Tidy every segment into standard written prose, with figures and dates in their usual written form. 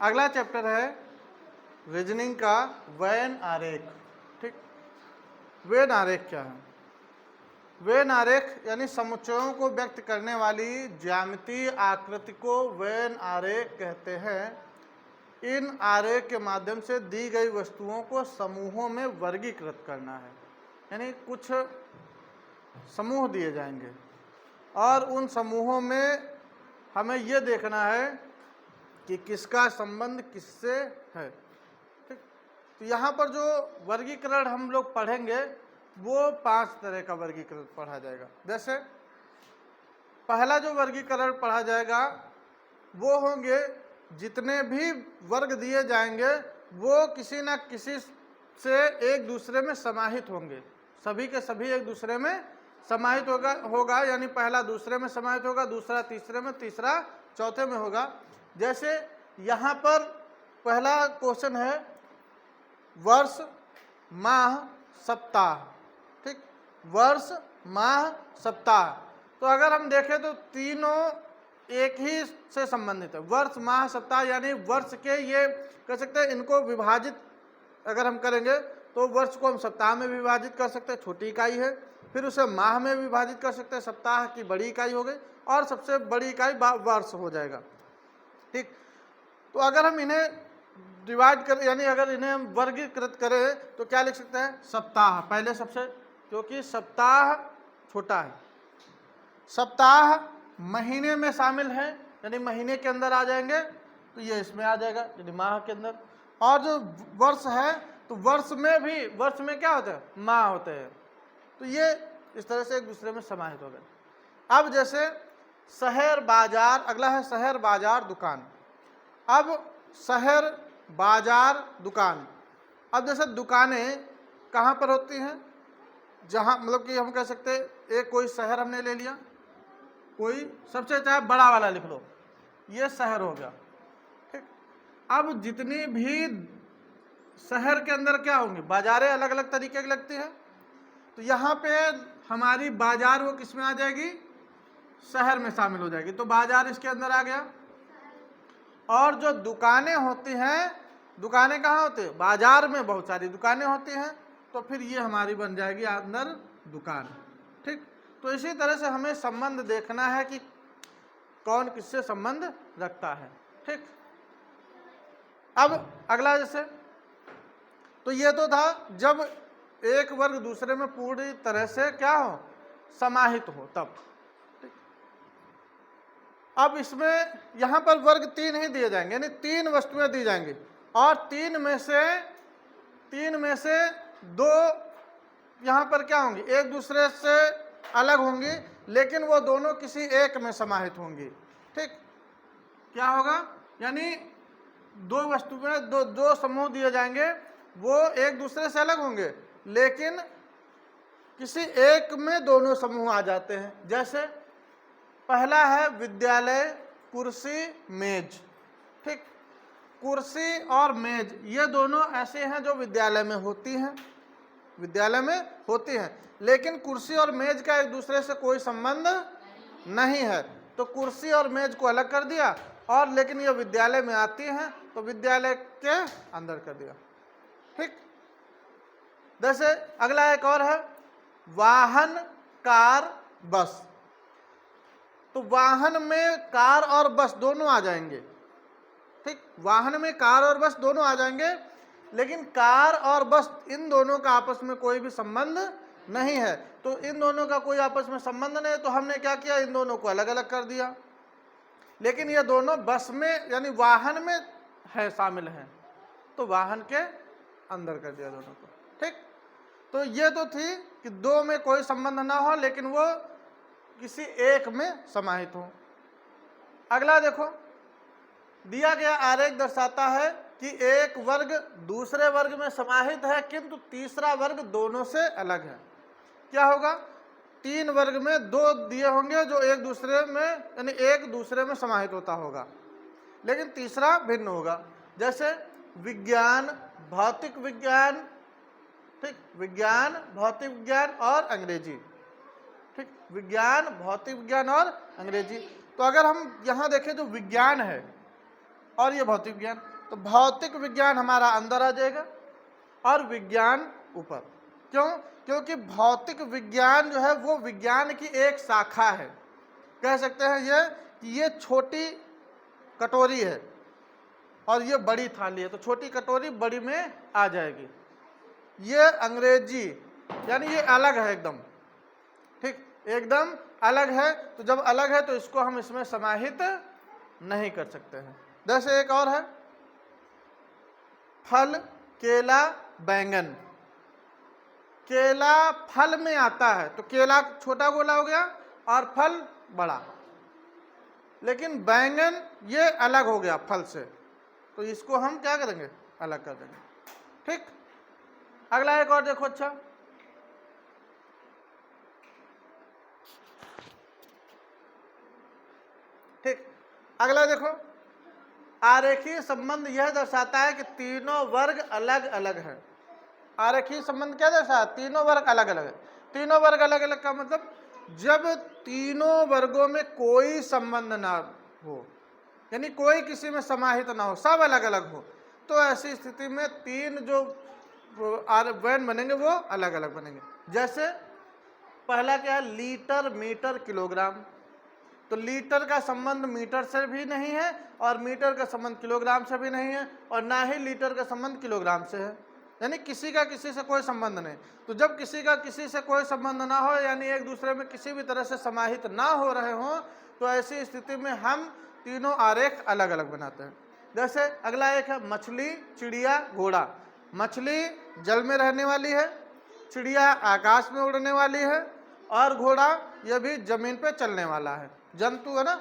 अगला चैप्टर है रीजनिंग का वेन आरेख। ठीक, वेन आरेख क्या है? वेन आरेख यानी समुच्चयों को व्यक्त करने वाली ज्यामितीय आकृति को वेन आरेख कहते हैं। इन आरेख के माध्यम से दी गई वस्तुओं को समूहों में वर्गीकृत करना है, यानी कुछ समूह दिए जाएंगे और उन समूहों में हमें यह देखना है कि किसका संबंध किससे है। ठीक, तो यहाँ पर जो वर्गीकरण हम लोग पढ़ेंगे वो 5 तरह का वर्गीकरण पढ़ा जाएगा। जैसे पहला जो वर्गीकरण पढ़ा जाएगा वो होंगे जितने भी वर्ग दिए जाएंगे वो किसी न किसी से एक दूसरे में समाहित होंगे, सभी के सभी एक दूसरे में समाहित होगा यानी पहला दूसरे में समाहित होगा, दूसरा तीसरे में, तीसरा चौथे में होगा। जैसे यहाँ पर पहला क्वेश्चन है वर्ष माह सप्ताह। ठीक, वर्ष माह सप्ताह, तो अगर हम देखें तो तीनों एक ही से संबंधित है। वर्ष माह सप्ताह यानी वर्ष के, ये कह सकते हैं इनको विभाजित अगर हम करेंगे तो वर्ष को हम सप्ताह में विभाजित कर सकते हैं, छोटी इकाई है, फिर उसे माह में विभाजित कर सकते हैं, सप्ताह की बड़ी इकाई हो गई, और सबसे बड़ी इकाई वर्ष हो जाएगा। ठीक, तो अगर हम इन्हें डिवाइड कर यानी अगर इन्हें हम वर्गीकृत करें तो क्या लिख सकते हैं? सप्ताह पहले सबसे, क्योंकि सप्ताह छोटा है। सप्ताह महीने में शामिल है यानी महीने के अंदर आ जाएंगे, तो ये इसमें आ जाएगा यानी माह के अंदर। और जो वर्ष है तो वर्ष में भी, वर्ष में क्या होता है? माह होते हैं, तो ये इस तरह से एक दूसरे में समाहित हो गए। अब जैसे शहर बाजार, अगला है शहर बाजार दुकान। अब शहर बाजार दुकान, अब जैसे दुकानें कहाँ पर होती हैं? जहाँ मतलब कि हम कह सकते हैं एक कोई शहर हमने ले लिया, कोई सबसे चाहे बड़ा वाला लिख लो, ये शहर हो गया। ठीक, अब जितनी भी शहर के अंदर क्या होंगी? बाजारें अलग अलग तरीके की लगती हैं, तो यहाँ पे हमारी बाजार वो किस में आ जाएगी? शहर में शामिल हो जाएगी, तो बाजार इसके अंदर आ गया। और जो दुकानें होती हैं, दुकानें कहाँ होती है? बाजार में बहुत सारी दुकानें होती हैं, तो फिर ये हमारी बन जाएगी अंदर दुकान। ठीक, तो इसी तरह से हमें संबंध देखना है कि कौन किससे संबंध रखता है। ठीक, अब अगला जैसे, तो ये तो था जब एक वर्ग दूसरे में पूरी तरह से क्या हो? समाहित हो तब। ठीक, अब इसमें यहाँ पर वर्ग 3 ही दिए जाएंगे यानी 3 वस्तुएं दी जाएंगी, और 3 में से 2 यहाँ पर क्या होंगी? एक दूसरे से अलग होंगी, लेकिन वो दोनों किसी एक में समाहित होंगी। ठीक, क्या होगा? यानी 2 वस्तुएं, दो समूह दिए जाएंगे, वो एक दूसरे से अलग होंगे लेकिन किसी एक में दोनों समूह आ जाते हैं। जैसे पहला है विद्यालय कुर्सी मेज। ठीक, कुर्सी और मेज ये दोनों ऐसे हैं जो विद्यालय में होती हैं, लेकिन कुर्सी और मेज का एक दूसरे से कोई संबंध नहीं है, तो कुर्सी और मेज को अलग कर दिया, और लेकिन ये विद्यालय में आती हैं तो विद्यालय के अंदर कर दिया। ठीक, जैसे अगला एक और है वाहन कार बस, तो वाहन में कार और बस दोनों आ जाएंगे। ठीक, वाहन में कार और बस दोनों आ जाएंगे, लेकिन कार और बस इन दोनों का आपस में कोई भी संबंध नहीं है, तो इन दोनों का कोई आपस में संबंध नहीं है, तो हमने क्या किया? इन दोनों को अलग अलग कर दिया। लेकिन ये दोनों बस में यानी वाहन में है, शामिल हैं, तो वाहन के अंदर कर दिया दोनों को। ठीक, तो ये तो थी कि 2 में कोई संबंध ना हो लेकिन वो किसी एक में समाहित हो। अगला देखो, दिया गया आरेख दर्शाता है कि एक वर्ग दूसरे वर्ग में समाहित है किंतु तीसरा वर्ग दोनों से अलग है। क्या होगा? 3 वर्ग में 2 दिए होंगे जो एक दूसरे में यानी एक दूसरे में समाहित होता होगा, लेकिन तीसरा भिन्न होगा। जैसे विज्ञान भौतिक विज्ञान, ठीक, विज्ञान भौतिक विज्ञान और अंग्रेजी। ठीक, विज्ञान भौतिक विज्ञान और अंग्रेजी। तो अगर हम यहाँ देखें तो विज्ञान है और ये भौतिक विज्ञान, तो भौतिक विज्ञान हमारा अंदर आ जाएगा और विज्ञान ऊपर। क्यों? क्योंकि भौतिक विज्ञान जो है वो विज्ञान की एक शाखा है। कह सकते हैं ये कि ये छोटी कटोरी है और ये बड़ी थाली है, तो छोटी कटोरी बड़ी में आ जाएगी। ये अंग्रेजी यानी ये अलग है एकदम, ठीक, एकदम अलग है। तो जब अलग है तो इसको हम इसमें समाहित नहीं कर सकते हैं। जैसे एक और है फल, केला, बैंगन। केला फल में आता है तो केला छोटा गोला हो गया और फल बड़ा, लेकिन बैंगन ये अलग हो गया फल से, तो इसको हम क्या करेंगे? अलग कर देंगे। ठीक, अगला एक और देखो। अच्छा, ठीक, अगला देखो, आरेखीय संबंध यह दर्शाता है कि तीनों वर्ग अलग अलग है। आरेखीय संबंध क्या दर्शाता है? तीनों वर्ग अलग अलग है। तीनों वर्ग अलग अलग का मतलब जब तीनों वर्गों में कोई संबंध ना हो, यानी कोई किसी में समाहित ना हो, सब अलग अलग हो, तो ऐसी स्थिति में तीन जो वर्ण बनेंगे वो अलग अलग बनेंगे। जैसे पहला क्या है? Litre, metre, kilogram. तो लीटर का संबंध मीटर से भी नहीं है और मीटर का संबंध किलोग्राम से भी नहीं है और ना ही लीटर का संबंध किलोग्राम से है, यानी किसी का किसी से कोई संबंध नहीं। तो जब किसी का किसी से कोई संबंध ना हो, यानी एक दूसरे में किसी भी तरह से समाहित ना हो रहे हों, तो ऐसी स्थिति में हम तीनों आरेख अलग अलग बनाते हैं। जैसे अगला एक है मछली, चिड़िया, घोड़ा। मछली जल में रहने वाली है, चिड़िया आकाश में उड़ने वाली है और घोड़ा यह भी जमीन पे चलने वाला है, जंतु है ना।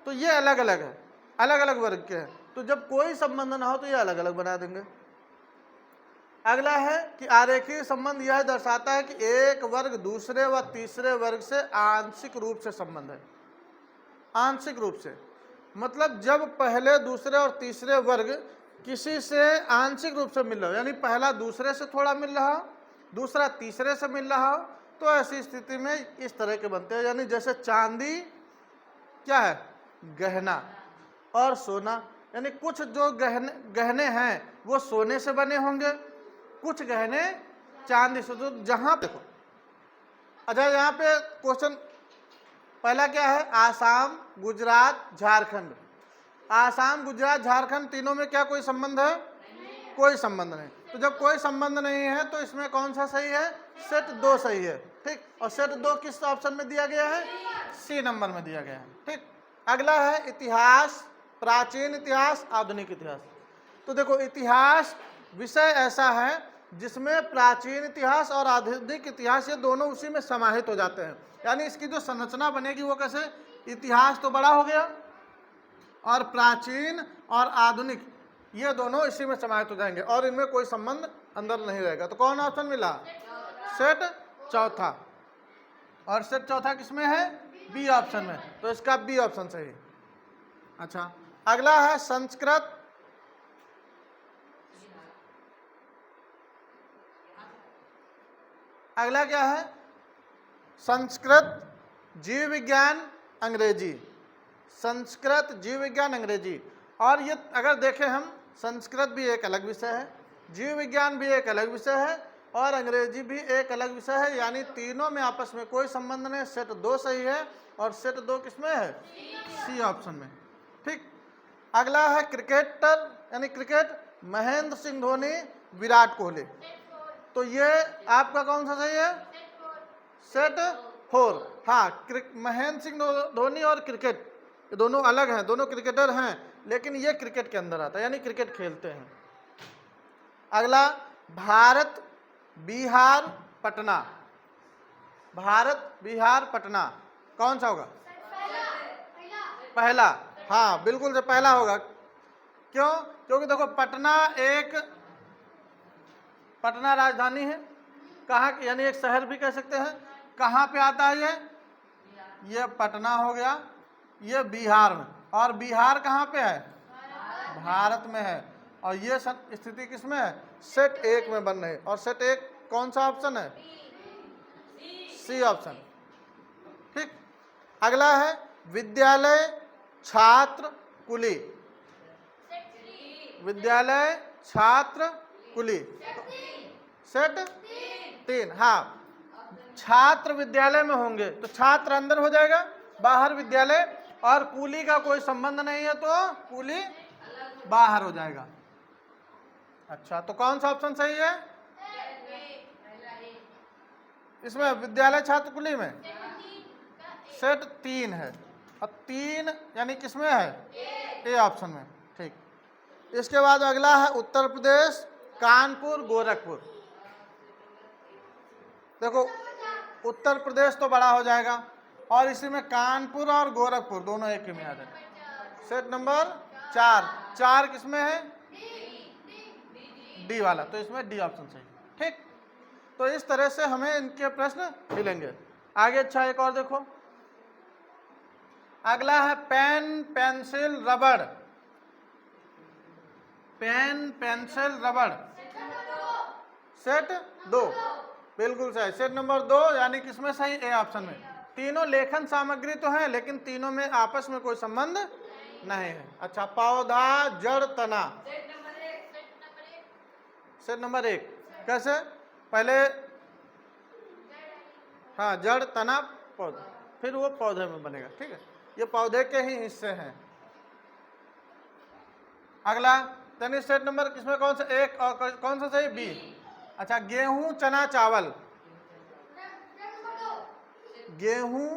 तो ये अलग अलग है, अलग अलग वर्ग के हैं। तो जब कोई संबंध ना हो तो ये अलग अलग बना देंगे। अगला है कि आरेखीय संबंध यह दर्शाता है कि एक वर्ग दूसरे व तीसरे वर्ग से आंशिक रूप से संबंध है। आंशिक रूप से मतलब जब पहले, दूसरे और तीसरे वर्ग किसी से आंशिक रूप से मिल रहा हो, यानी पहला दूसरे से थोड़ा मिल रहा हो, दूसरा तीसरे से मिल रहा हो, तो ऐसी स्थिति में इस तरह के बनते हैं। यानी जैसे चांदी क्या है? गहना, और सोना, यानी कुछ जो गहने हैं वो सोने से बने होंगे, कुछ गहने चांदी से। तो जहां देखो, अच्छा यहाँ पे क्वेश्चन पहला क्या है? आसाम, गुजरात, झारखंड। आसाम, गुजरात, झारखंड तीनों में क्या कोई संबंध है? कोई संबंध नहीं। तो जब कोई संबंध नहीं है तो इसमें कौन सा सही है? सेट 2 सही है। ठीक, और सेट 2 किस ऑप्शन में दिया गया है? सी नंबर में दिया गया है। ठीक, अगला है इतिहास, प्राचीन इतिहास, आधुनिक इतिहास। तो देखो, इतिहास विषय ऐसा है जिसमें प्राचीन इतिहास और आधुनिक इतिहास ये दोनों उसी में समाहित हो जाते हैं। यानी इसकी जो संरचना बनेगी वो कैसे? इतिहास तो बड़ा हो गया और प्राचीन और आधुनिक ये दोनों इसी में समाहित हो जाएंगे और इनमें कोई संबंध अंदर नहीं रहेगा। तो कौन ऑप्शन मिला? सेट चौथा। और सेट चौथा किसमें है? बी ऑप्शन में। तो इसका बी ऑप्शन सही। अच्छा, अगला है संस्कृत, अगला क्या है? संस्कृत, जीव विज्ञान, अंग्रेजी। संस्कृत, जीव विज्ञान, अंग्रेजी। और ये अगर देखें हम, संस्कृत भी एक अलग विषय है, जीव विज्ञान भी एक अलग विषय है और अंग्रेजी भी एक अलग विषय है, यानी तीनों में आपस में कोई संबंध नहीं। सेट 2 सही है और सेट 2 किसमें है? सी ऑप्शन में। ठीक, अगला है क्रिकेटर यानी क्रिकेट, महेंद्र सिंह धोनी, विराट कोहली। तो ये आपका कौन सा सही है? सेट 4। हाँ, महेंद्र सिंह धोनी और क्रिकेट ये दोनों अलग हैं, दोनों क्रिकेटर हैं, लेकिन ये क्रिकेट के अंदर आता है, यानी क्रिकेट खेलते हैं। अगला भारत, बिहार, पटना। भारत, बिहार, पटना कौन सा होगा? पहला। हाँ, बिल्कुल से पहला होगा। क्यों? क्योंकि देखो, पटना राजधानी है। कहाँ? यानी एक शहर भी कह सकते हैं। कहाँ पे आता है ये पटना हो गया, ये बिहार में। और बिहार कहाँ पे है? भारत में है। और ये स्थिति किसमें है? सेट 1 में बन रही है। और सेट 1 कौन सा ऑप्शन है? C option. ठीक, अगला है विद्यालय, छात्र, कुली। विद्यालय, छात्र, कुली। सेट 3। हाँ, छात्र विद्यालय में होंगे तो छात्र अंदर हो जाएगा, बाहर विद्यालय, और कुली का कोई संबंध नहीं है तो कुली बाहर हो जाएगा। अच्छा, तो कौन सा ऑप्शन सही है इसमें? विद्यालय, छात्र, कुली में सेट 3 है, और 3 यानी किसमें है? ए ऑप्शन में। ठीक, इसके बाद अगला है उत्तर प्रदेश, कानपुर, गोरखपुर। देखो, उत्तर प्रदेश तो बड़ा हो जाएगा, और इसी में कानपुर और गोरखपुर दोनों एक ही में आ जाएगा। सेट नंबर 4 किसमें है? डी वाला, तो इसमें डी ऑप्शन सही। ठीक, तो इस तरह से हमें इनके प्रश्न मिलेंगे। आगे अच्छा एक और देखो, अगला है पेन, पेंसिल, रबड़। पेन, पेंसिल, रबड़ सेट 2 बिल्कुल सही। सेट नंबर 2 यानी किसमें सही? ए ऑप्शन में। तीनों लेखन सामग्री तो है, लेकिन तीनों में आपस में कोई संबंध नहीं है। अच्छा, पौधा, जड़, तना। सेट नंबर 1 कैसे? पहले हाँ, जड़, तना, पौधा, फिर वो पौधे में बनेगा। ठीक है, ये पौधे के ही हिस्से हैं। अगला यानी सेट नंबर किसमें कौन सा? 1 और कौन सा सही? बी। अच्छा, गेहूं, चना, चावल। गेहूं,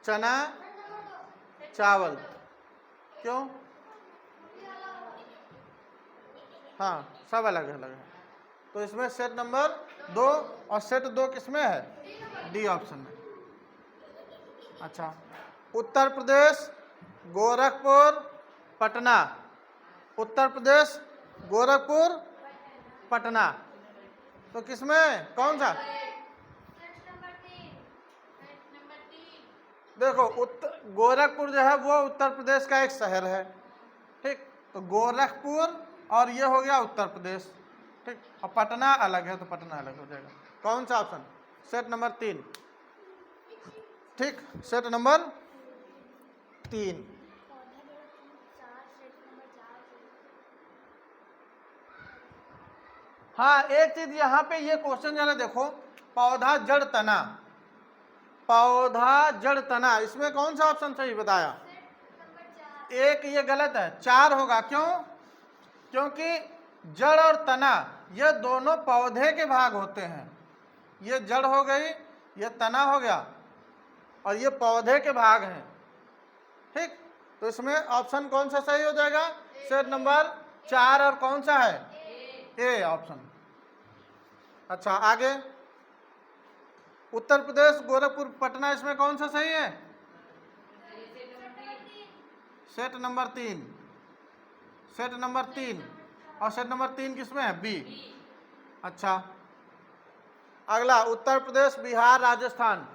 चना, चावल, क्यों? हाँ, सब अलग अलग है, तो इसमें सेट नंबर 2, और सेट 2 किसमें है? डी ऑप्शन में। अच्छा, उत्तर प्रदेश, गोरखपुर, पटना। उत्तर प्रदेश, गोरखपुर, पटना, तो किसमें कौन सा? देखो, गोरखपुर जो है वो उत्तर प्रदेश का एक शहर है। ठीक, तो गोरखपुर और ये हो गया उत्तर प्रदेश। ठीक, और पटना अलग है तो पटना अलग हो जाएगा। कौन सा ऑप्शन? Set number 3। ठीक, सेट नंबर 3। हाँ, एक चीज यहाँ पे ये क्वेश्चन जरा देखो, पौधा, जड़, तना। पौधा, जड़, तना, इसमें कौन सा ऑप्शन सही बताया? 1 ये गलत है, 4 होगा। क्यों? क्योंकि जड़ और तना ये दोनों पौधे के भाग होते हैं। ये जड़ हो गई, ये तना हो गया, और ये पौधे के भाग हैं। ठीक, तो इसमें ऑप्शन कौन सा सही हो जाएगा? सेट नंबर 4, और कौन सा है? A option. अच्छा, आगे उत्तर प्रदेश, गोरखपुर, पटना, इसमें कौन सा सही है? Set number 3। सेट नंबर 3, और सेट नंबर 3 किसमें है? बी। अच्छा, अगला उत्तर प्रदेश, बिहार, राजस्थान।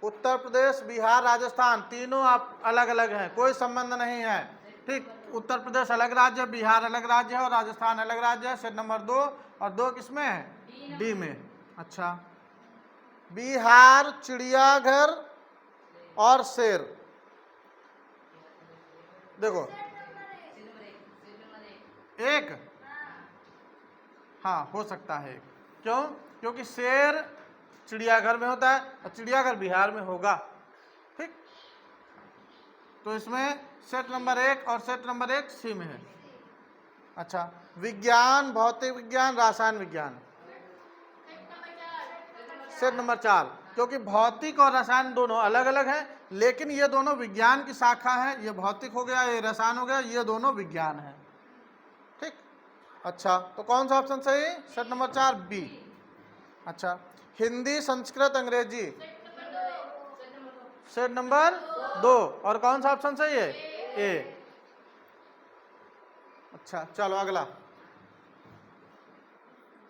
उत्तर प्रदेश, बिहार, राजस्थान तीनों आप अलग अलग हैं, कोई संबंध नहीं है। ठीक, उत्तर प्रदेश अलग राज्य है, बिहार अलग राज्य है, और राजस्थान अलग राज्य है। सेट नंबर 2, और 2 किसमें है? डी में। अच्छा, बिहार, चिड़ियाघर और शेर। देखो, 1 हाँ हो सकता है। क्यों? क्योंकि शेर चिड़ियाघर में होता है, और चिड़ियाघर बिहार में होगा। ठीक, तो इसमें सेट नंबर 1 और सेट नंबर 1 सी में है। अच्छा, विज्ञान, भौतिक विज्ञान, रसायन विज्ञान। सेट नंबर 4, क्योंकि भौतिक और रसायन दोनों अलग अलग हैं, लेकिन ये दोनों विज्ञान की शाखा है। ये भौतिक हो गया, ये रसायन हो गया, ये दोनों विज्ञान है। ठीक, अच्छा, तो कौन सा ऑप्शन सही? Set number 4, B. अच्छा, हिंदी, संस्कृत, अंग्रेजी। सेट नंबर 2, और कौन सा ऑप्शन सही है? ए। अच्छा, चलो अगला।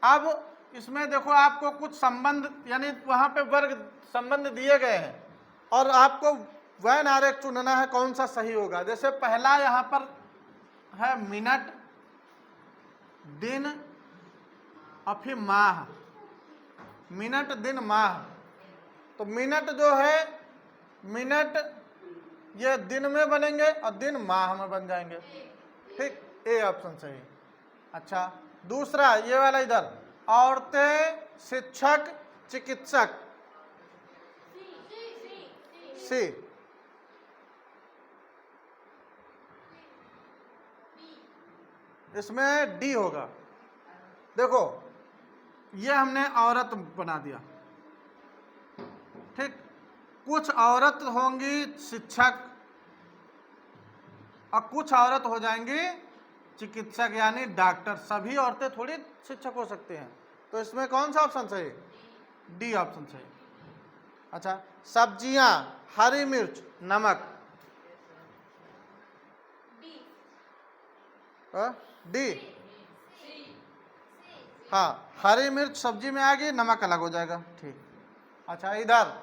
अब इसमें देखो, आपको कुछ संबंध यानी वहां पे वर्ग संबंध दिए गए हैं, और आपको वैन आरेख चुनना है कौन सा सही होगा। जैसे पहला यहां पर है मिनट, दिन, और फिर माह। मिनट, दिन, माह। तो मिनट जो है, मिनट ये दिन में बनेंगे और दिन माह में बन जाएंगे। ठीक, ए ऑप्शन सही। अच्छा, दूसरा ये वाला इधर, औरतें, शिक्षक, चिकित्सक, सी। इसमें डी होगा। देखो ये हमने औरत बना दिया, ठीक, कुछ औरत होंगी शिक्षक और कुछ औरत हो जाएंगी चिकित्सक यानी डॉक्टर। सभी औरतें थोड़ी शिक्षक हो सकते हैं, तो इसमें कौन सा ऑप्शन सही? डी ऑप्शन सही। अच्छा, सब्जियां, हरी मिर्च, नमक, डी। हाँ, हरी मिर्च सब्जी में आ गई, नमक अलग हो जाएगा, ठीक। अच्छा, इधर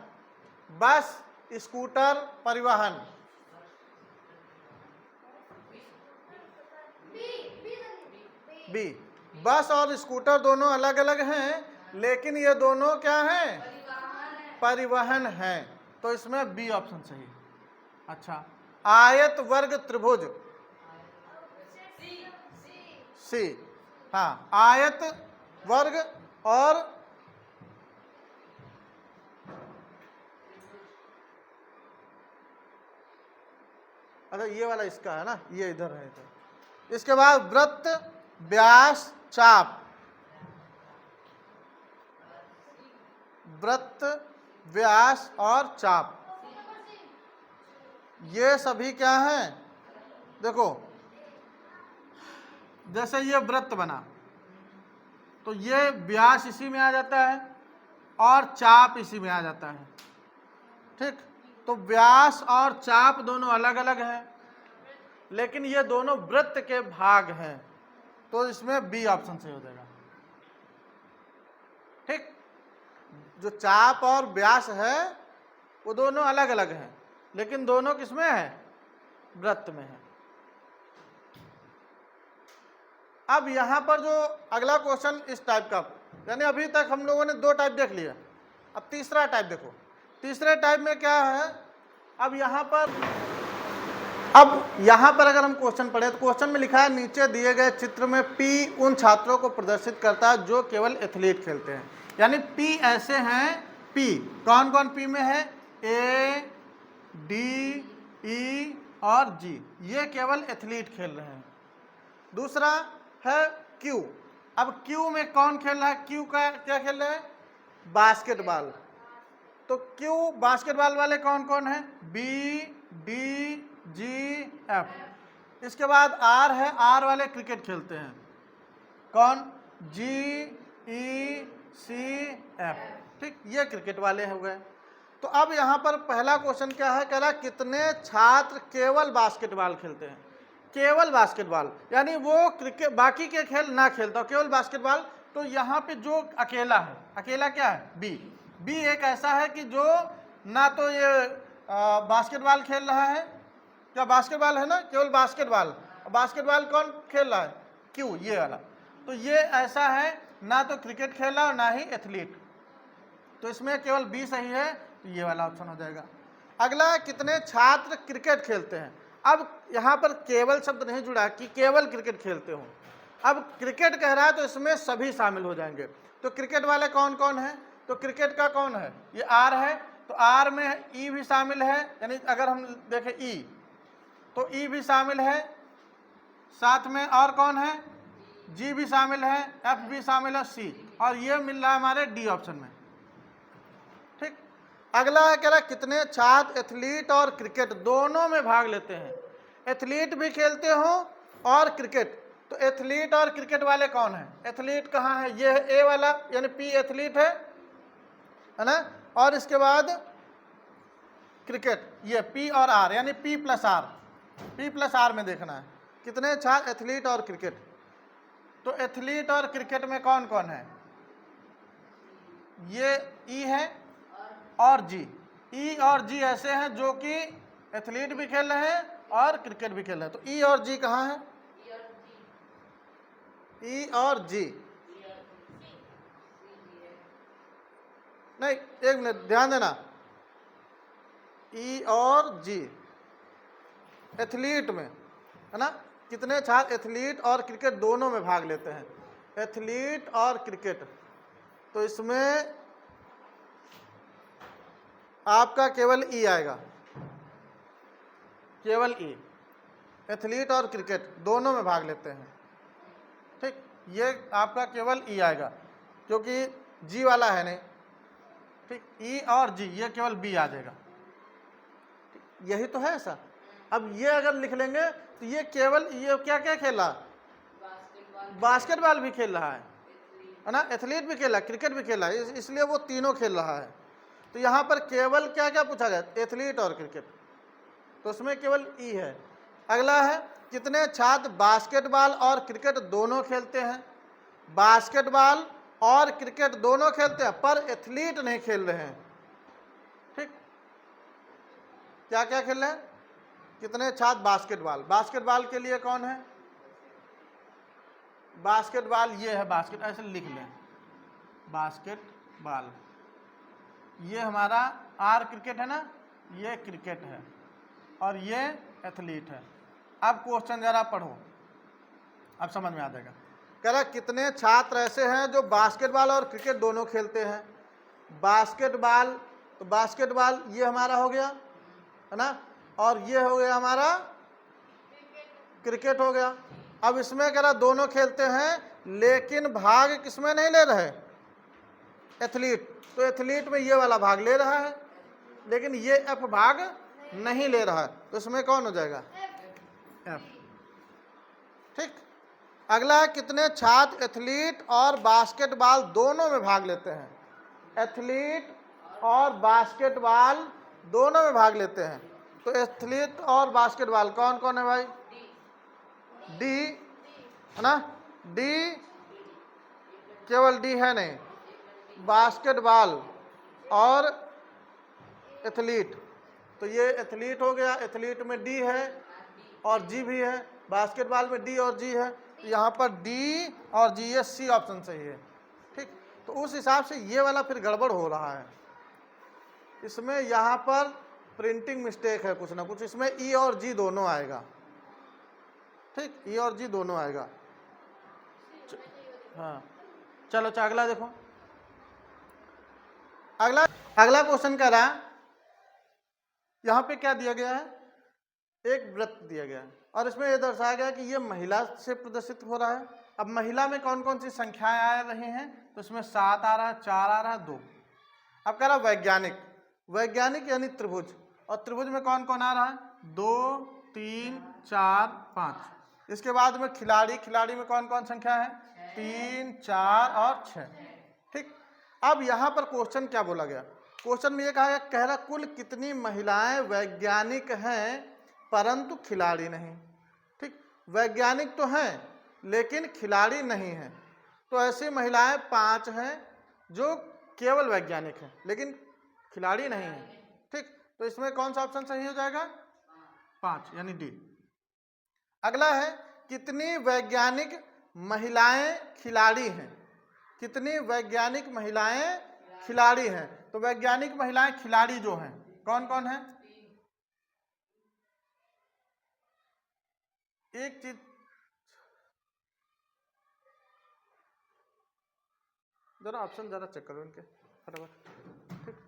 बस, स्कूटर, परिवहन, बी। बस और स्कूटर दोनों अलग अलग हैं, लेकिन ये दोनों क्या हैं? परिवहन हैं, तो इसमें बी ऑप्शन सही। अच्छा, आयत वर्ग त्रिभुज, सी। हाँ, आयत वर्ग और अगर ये वाला इसका है ना, ये इधर है इधर। इसके बाद वृत्त, व्यास, चाप, वृत्त, व्यास और चाप, ये सभी क्या हैं? देखो जैसे ये वृत्त बना तो ये व्यास इसी में आ जाता है और चाप इसी में आ जाता है, ठीक। तो व्यास और चाप दोनों अलग अलग हैं, लेकिन ये दोनों वृत्त के भाग हैं, तो इसमें बी ऑप्शन सही हो जाएगा, ठीक। जो चाप और व्यास है वो दोनों अलग अलग हैं, लेकिन दोनों किसमें है? वृत्त में है। अब यहां पर जो अगला क्वेश्चन इस टाइप का, यानी अभी तक हम लोगों ने दो टाइप देख लिया, अब तीसरा टाइप देखो। तीसरे टाइप में क्या है? अब यहां पर अगर हम क्वेश्चन पढ़े तो क्वेश्चन में लिखा है, नीचे दिए गए चित्र में पी उन छात्रों को प्रदर्शित करता है जो केवल एथलीट खेलते हैं। यानी पी ऐसे हैं, पी कौन कौन पी में है? ए, डी, ई और जी, ये केवल एथलीट खेल रहे हैं। दूसरा है क्यू। अब क्यू में कौन खेल रहा है? क्यू का क्या खेल रहे हैं? बास्केटबॉल। तो क्यू बास्केटबॉल वाले कौन कौन है? बी, डी, जी, एफ। इसके बाद आर है, आर वाले क्रिकेट खेलते हैं। कौन? जी, ई, सी, एफ, ठीक, ये क्रिकेट वाले हो गए। तो अब यहाँ पर पहला क्वेश्चन क्या है? कह रहा कितने छात्र केवल बास्केटबॉल खेलते हैं? केवल बास्केटबॉल, यानी वो क्रिकेट बाकी के खेल ना खेलता, केवल बास्केटबॉल। तो यहाँ पे जो अकेला है, अकेला क्या है? बी। बी एक ऐसा है कि जो ना तो ये बास्केटबॉल खेल रहा है, क्या बास्केटबॉल है ना, केवल बास्केटबॉल। बास्केटबॉल कौन खेल रहा है? क्यू, ये वाला। तो ये ऐसा है, ना तो क्रिकेट खेल रहा और ना ही एथलीट, तो इसमें केवल बी सही है, तो ये वाला ऑप्शन हो जाएगा। अगला, कितने छात्र क्रिकेट खेलते हैं? अब यहाँ पर केवल शब्द नहीं जुड़ा कि केवल क्रिकेट खेलते हो, अब क्रिकेट कह रहा है तो इसमें सभी शामिल हो जाएंगे। तो क्रिकेट वाले कौन कौन है? तो क्रिकेट का कौन है? ये आर है, तो आर में ई भी शामिल है, यानी अगर हम देखें ई, तो ई भी शामिल है, साथ में और कौन है? जी भी शामिल है, एफ भी शामिल है, सी, और ये मिल रहा है हमारे डी ऑप्शन में, ठीक। अगला है, कह रहा कितने छात्र एथलीट और क्रिकेट दोनों में भाग लेते हैं? एथलीट भी खेलते हो और क्रिकेट, तो एथलीट और क्रिकेट वाले कौन है? एथलीट कहाँ है? ये है ए वाला, यानी पी एथलीट है ना, और इसके बाद क्रिकेट, ये पी और आर, यानी P plus R, P plus R में देखना है कितने छात्र एथलीट और क्रिकेट। तो एथलीट और क्रिकेट में कौन कौन है? ये ई है और जी, ई और जी ऐसे हैं जो कि एथलीट भी खेल रहे हैं और क्रिकेट भी खेल रहे हैं। तो ई और जी कहाँ है? ई और जी, नहीं, एक मिनट ध्यान देना, ई और जी एथलीट में है ना, कितने छात्र एथलीट और क्रिकेट दोनों में भाग लेते हैं? एथलीट और क्रिकेट, तो इसमें आपका केवल ई आएगा, केवल ई। एथलीट और क्रिकेट दोनों में भाग लेते हैं, ठीक, ये आपका केवल ई आएगा क्योंकि जी वाला है नहीं, ठीक, ई और जी, ये केवल बी आ जाएगा, यही तो है ऐसा। अब ये अगर लिख लेंगे तो ये केवल, ये क्या क्या खेल रहा है? बास्केटबॉल भी खेल रहा है ना, एथलीट भी खेल रहा है, क्रिकेट भी खेल रहा है, इसलिए वो तीनों खेल रहा है। तो यहाँ पर केवल क्या क्या पूछा गया? एथलीट और क्रिकेट, तो उसमें केवल ई है। अगला है कितने छात्र बास्केटबॉल और क्रिकेट दोनों खेलते हैं? बास्केटबॉल और क्रिकेट दोनों खेलते हैं पर एथलीट नहीं खेल रहे हैं, ठीक। क्या क्या खेल रहे हैं? कितने छात्र बास्केटबॉल, बास्केटबॉल के लिए कौन है? बास्केटबॉल ये है, बास्केट ऐसे लिख लें, बास्केटबॉल, ये हमारा आर क्रिकेट है ना, ये क्रिकेट है और ये एथलीट है। अब क्वेश्चन जरा पढ़ो, अब समझ में आ जाएगा। कह रहा कितने छात्र ऐसे हैं जो बास्केटबॉल और क्रिकेट दोनों खेलते हैं? बास्केटबॉल, तो बास्केटबॉल ये हमारा हो गया है ना, और ये हो गया हमारा क्रिकेट हो गया। अब इसमें कह रहा दोनों खेलते हैं लेकिन भाग किसमें नहीं ले रहे? एथलीट, तो एथलीट में ये वाला भाग ले रहा है लेकिन ये एफ भाग नहीं ले रहा है, तो इसमें कौन हो जाएगा? एफ, ठीक। अगला है कितने छात्र एथलीट और बास्केटबॉल दोनों में भाग लेते हैं? एथलीट और बास्केटबॉल दोनों में भाग लेते हैं, तो एथलीट और बास्केटबॉल कौन कौन है भाई? डी है ना, डी, केवल डी है नहीं, बास्केटबॉल और एथलीट, तो ये एथलीट हो गया, एथलीट में डी है और जी भी है, बास्केटबॉल में डी और जी है, तो यहाँ पर डी और जी, ये सी ऑप्शन सही है, ठीक। तो उस हिसाब से ये वाला फिर गड़बड़ हो रहा है, इसमें यहाँ पर प्रिंटिंग मिस्टेक है कुछ ना कुछ, इसमें ई और जी दोनों आएगा, ठीक, ई और जी दोनों आएगा। हाँ चलो अगला देखो, अगला क्वेश्चन कह रहा है, यहाँ पे क्या दिया गया है? एक वृत्त दिया गया है और इसमें यह दर्शाया गया है कि ये महिला से प्रदर्शित हो रहा है। अब महिला में कौन कौन सी संख्याएं आ रही हैं? तो इसमें 7 आ रहा है, 4 आ रहा है, 2। अब कह रहा वैज्ञानिक, वैज्ञानिक यानी त्रिभुज, और त्रिभुज में कौन कौन आ रहा है? 2, 3, 4, 5। इसके बाद में खिलाड़ी, खिलाड़ी में कौन कौन संख्या है? 3, 4 और 6, ठीक। अब यहाँ पर क्वेश्चन क्या बोला गया? क्वेश्चन में ये कहा गया, कह रहा कुल कितनी महिलाएं वैज्ञानिक हैं परंतु खिलाड़ी नहीं, ठीक। वैज्ञानिक तो हैं लेकिन खिलाड़ी नहीं हैं, तो ऐसी महिलाएं 5 हैं जो केवल वैज्ञानिक हैं लेकिन खिलाड़ी नहीं हैं, ठीक। तो इसमें कौन सा ऑप्शन सही हो जाएगा? 5 यानी डी। अगला है कितनी वैज्ञानिक महिलाएं खिलाड़ी हैं? कितनी वैज्ञानिक महिलाएं खिलाड़ी हैं? तो वैज्ञानिक महिलाएं खिलाड़ी जो हैं कौन कौन है? एक चीज जरा ऑप्शन जरा चेक करो इनके फटाफट, ठीक।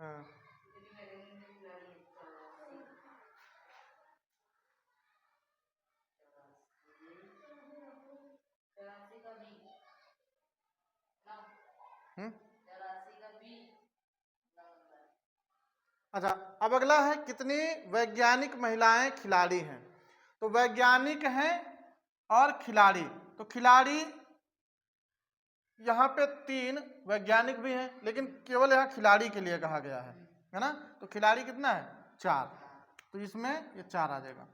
हाँ अच्छा, अब अगला है कितनी वैज्ञानिक महिलाएं खिलाड़ी हैं? तो वैज्ञानिक हैं और खिलाड़ी, तो खिलाड़ी यहाँ पे 3, वैज्ञानिक भी हैं लेकिन केवल यहाँ खिलाड़ी के लिए कहा गया है ना, तो खिलाड़ी कितना है? 4, तो इसमें ये 4 आ जाएगा।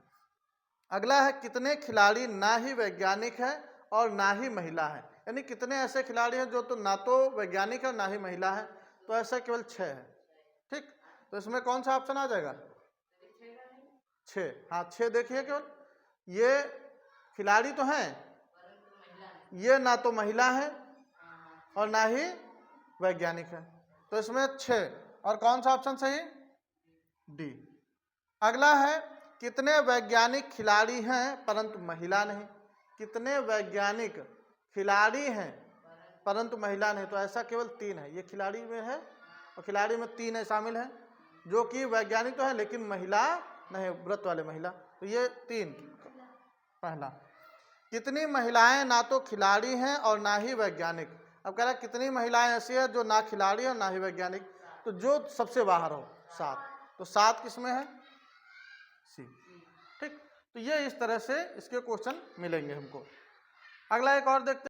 अगला है कितने खिलाड़ी ना ही वैज्ञानिक है और ना ही महिला है। यानी कितने ऐसे खिलाड़ी हैं जो तो ना तो वैज्ञानिक है ना ही महिला है, तो ऐसा केवल 6 है। ठीक, तो इसमें कौन सा ऑप्शन आ जाएगा? 6। हाँ 6 देखिए, केवल ये खिलाड़ी तो हैं, ये ना तो महिला है और ना ही वैज्ञानिक है, तो इसमें 6। और कौन सा ऑप्शन सही? डी। अगला है, कितने वैज्ञानिक खिलाड़ी हैं परंतु महिला नहीं? कितने वैज्ञानिक खिलाड़ी हैं परंतु महिला नहीं? तो ऐसा केवल 3 है। ये खिलाड़ी में है और खिलाड़ी में 3 है शामिल हैं, जो कि वैज्ञानिक तो है लेकिन महिला नहीं, व्रत वाले महिला। तो ये 3। पहला, कितनी महिलाएं ना तो खिलाड़ी हैं और ना ही वैज्ञानिक? अब कह रहा है कितनी महिलाएं ऐसी है जो ना खिलाड़ी और ना ही वैज्ञानिक, तो जो सबसे बाहर हो 7। तो 7 किसमें है? सी। ठीक, तो ये इस तरह से इसके क्वेश्चन मिलेंगे हमको। अगला एक और देखते हैं।